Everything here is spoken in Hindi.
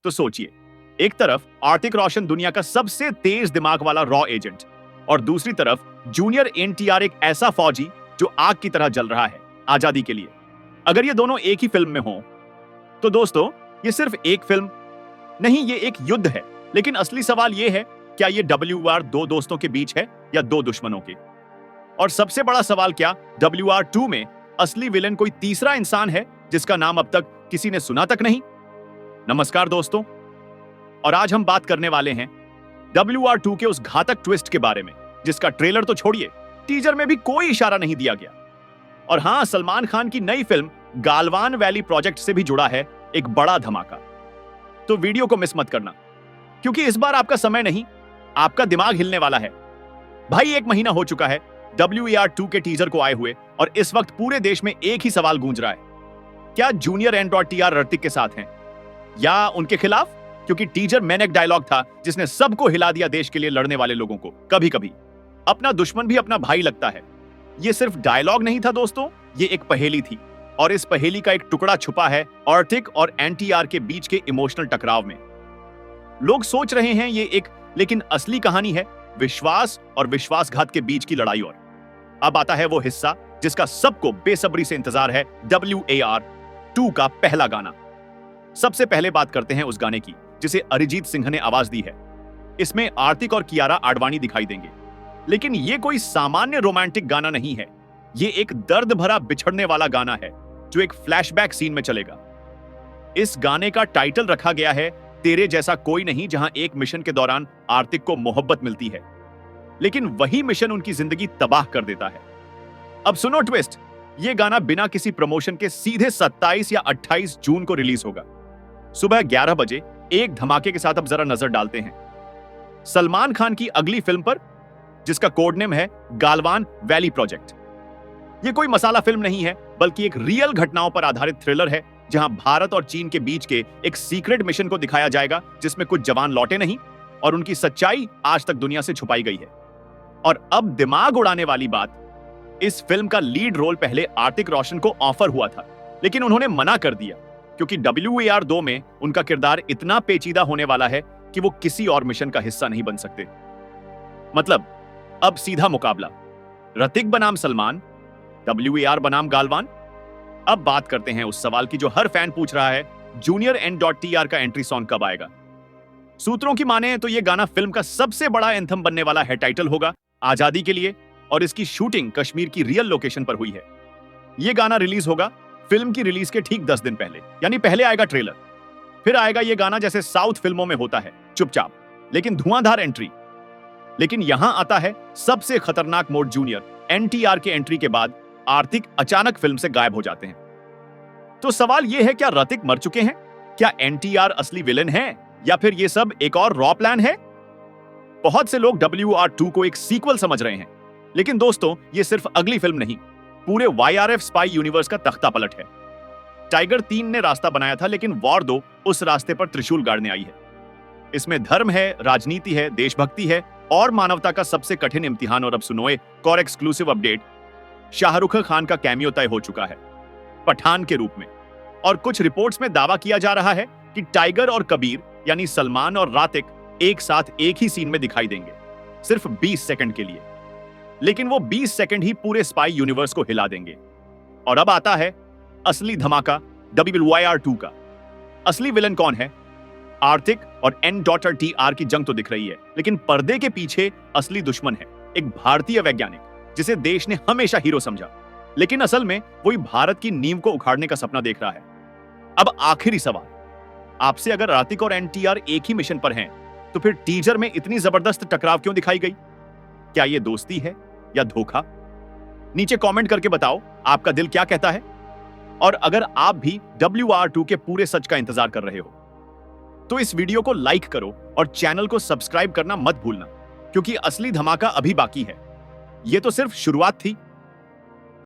तो सोचिए, एक तरफ आर्तिक रोशन दुनिया का सबसे तेज दिमाग वाला रॉ एजेंट और दूसरी तरफ जूनियर एनटीआर एक ऐसा फौजी जो आग की तरह जल रहा है आजादी के लिए। अगर ये दोनों एक ही फिल्म में हों तो दोस्तों ये सिर्फ एक फिल्म नहीं, ये एक युद्ध है। लेकिन असली सवाल ये है, क्या ये WR दो दोस्तों के बीच है या दो दुश्मनों के? और सबसे बड़ा सवाल, क्या WR2 में असली विलेन कोई तीसरा इंसान है जिसका नाम अब तक किसी ने सुना तक नहीं? नमस्कार दोस्तों, और आज हम बात करने वाले हैं WR2 के उस घातक ट्विस्ट के बारे में जिसका ट्रेलर तो छोड़िए, टीजर में भी कोई इशारा नहीं दिया गया। और हां, सलमान खान की नई फिल्म गालवान वैली प्रोजेक्ट से भी जुड़ा है एक बड़ा धमाका। तो वीडियो को मिस मत करना, क्योंकि इस बार आपका समय नहीं, आपका दिमाग हिलने वाला है। भाई, 1 महीना हो चुका है WR2 के टीजर को आए हुए और इस वक्त पूरे देश में एक ही सवाल गूंज रहा है, क्या जूनियर एन.टी.आर ऋतिक के साथ हैं या उनके खिलाफ? क्योंकि टीजर में एक डायलॉग था जिसने सबको हिला दिया देश के लिए लड़ने वाले लोगों को। कभी कभी अपना दुश्मन भी अपना भाई लगता है। ये सिर्फ डायलॉग नहीं था दोस्तों, ये एक पहेली थी, और इस पहेली का एक टुकड़ा छुपा है आर्थिक और एनटीआर के बीच के इमोशनल टकराव में। लोग सोच रहे हैं ये एक, लेकिन असली कहानी है विश्वास और विश्वासघात के बीच की लड़ाई। और अब आता है वो हिस्सा जिसका सबको बेसब्री से इंतजार है, WAR2 का पहला गाना। सबसे पहले बात करते हैं उस गाने की जिसे अरिजीत सिंह ने आवाज दी है। इसमें आर्तिक और कियारा आडवाणी दिखाई देंगे, लेकिन ये कोई सामान्य रोमांटिक गाना नहीं है। ये एक दर्द भरा बिछड़ने वाला गाना है जो एक फ्लैशबैक सीन में चलेगा। इस गाने का टाइटल रखा गया है तेरे जैसा कोई नहीं, जहां एक मिशन के दौरान आर्तिक को मोहब्बत मिलती है, लेकिन वही मिशन उनकी जिंदगी तबाह कर देता है। अब सुनो ट्विस्ट, ये गाना बिना किसी प्रमोशन के सीधे 27 या 28 जून को रिलीज होगा सुबह 11 बजे एक धमाके के साथ। अब जरा नजर डालते हैं सलमान खान की अगली फिल्म पर, जिसका कोड नेम है गालवान वैली प्रोजेक्ट। यह कोई मसाला फिल्म नहीं है, बल्कि एक रियल घटनाओं पर आधारित थ्रिलर है जहां भारत और चीन के बीच के एक सीक्रेट मिशन को दिखाया जाएगा जिसमें कुछ जवान लौटे नहीं और उनकी सच्चाई आज तक दुनिया से छुपाई गई है। और अब दिमाग उड़ाने वाली बात, इस फिल्म का लीड रोल पहले आर्तिक रोशन को ऑफर हुआ था, लेकिन उन्होंने मना कर दिया क्योंकि WAR2 में उनका किरदार इतना पेचीदा होने वाला है कि वो किसी और मिशन का हिस्सा नहीं बन सकते। मतलब अब सीधा मुकाबला, ऋतिक बनाम सलमान, WAR बनाम गालवान। अब बात करते हैं उस सवाल की जो हर फैन पूछ रहा है, जूनियर एन.टी.आर का एंट्री सॉन्ग कब आएगा? सूत्रों की माने तो यह गाना फिल्म का सबसे बड़ा एंथम बनने वाला है, टाइटल होगा आजादी के लिए, और इसकी शूटिंग कश्मीर की रियल लोकेशन पर हुई है। यह गाना रिलीज होगा फिल्म की रिलीज के ठीक 10 दिन पहले, यानी पहले आएगा ट्रेलर, फिर आएगा यह गाना जैसे साउथ फिल्मों में होता है, चुपचाप लेकिन धुआंधार एंट्री। लेकिन यहां आता है सबसे खतरनाक मोड, जूनियर एन.टी.आर के एंट्री के बाद आर्तिक अचानक फिल्म से गायब हो जाते हैं। तो सवाल यह है, क्या ऋतिक मर चुके हैं? क्या एन.टी.आर असली विलेन है या फिर यह सब एक और रॉ प्लान है? बहुत से लोग WR2 को एक सीक्वल समझ रहे हैं, लेकिन दोस्तों यह सिर्फ अगली फिल्म नहीं, पूरे YRF स्पाई यूनिवर्स का तख्ता पलट है। टाइगर 3 ने रास्ता बनाया था, लेकिन वॉर 2 उस रास्ते पर त्रिशूल गाड़ने आई है। इसमें धर्म है, राजनीति है, देशभक्ति है और मानवता का सबसे कठिन इम्तिहान। और अब सुनो एक और एक्सक्लूसिव अपडेट, शाहरुख खान का कैमियो तय हो चुका है पठान के रूप में, और कुछ रिपोर्ट्स में दावा किया जा रहा है कि टाइगर और कबीर यानी सलमान और ऋतिक एक साथ एक ही सीन में दिखाई देंगे, सिर्फ 20 सेकंड के लिए, लेकिन वो 20 सेकंड ही पूरे स्पाई यूनिवर्स को हिला देंगे। और अब आता है असली धमाका, WAR2 का असली विलन कौन है? आर्थिक और एन.टी.आर की जंग तो दिख रही है, लेकिन पर्दे के पीछे असली दुश्मन है एक भारतीय वैज्ञानिक जिसे देश ने हमेशा हीरो समझा, लेकिन असल में वही भारत की नींव को उखाड़ने का सपना देख रहा है। अब आखिरी सवाल आपसे, अगर ऋतिक और एन.टी.आर एक ही मिशन पर हैं, तो फिर टीजर में इतनी जबरदस्त टकराव क्यों दिखाई गई? क्या यह दोस्ती है या धोखा? नीचे कमेंट करके बताओ आपका दिल क्या कहता है। और अगर आप भी WR2 के पूरे सच का इंतजार कर रहे हो तो इस वीडियो को लाइक करो और चैनल को सब्सक्राइब करना मत भूलना, क्योंकि असली धमाका अभी बाकी है। यह तो सिर्फ शुरुआत थी,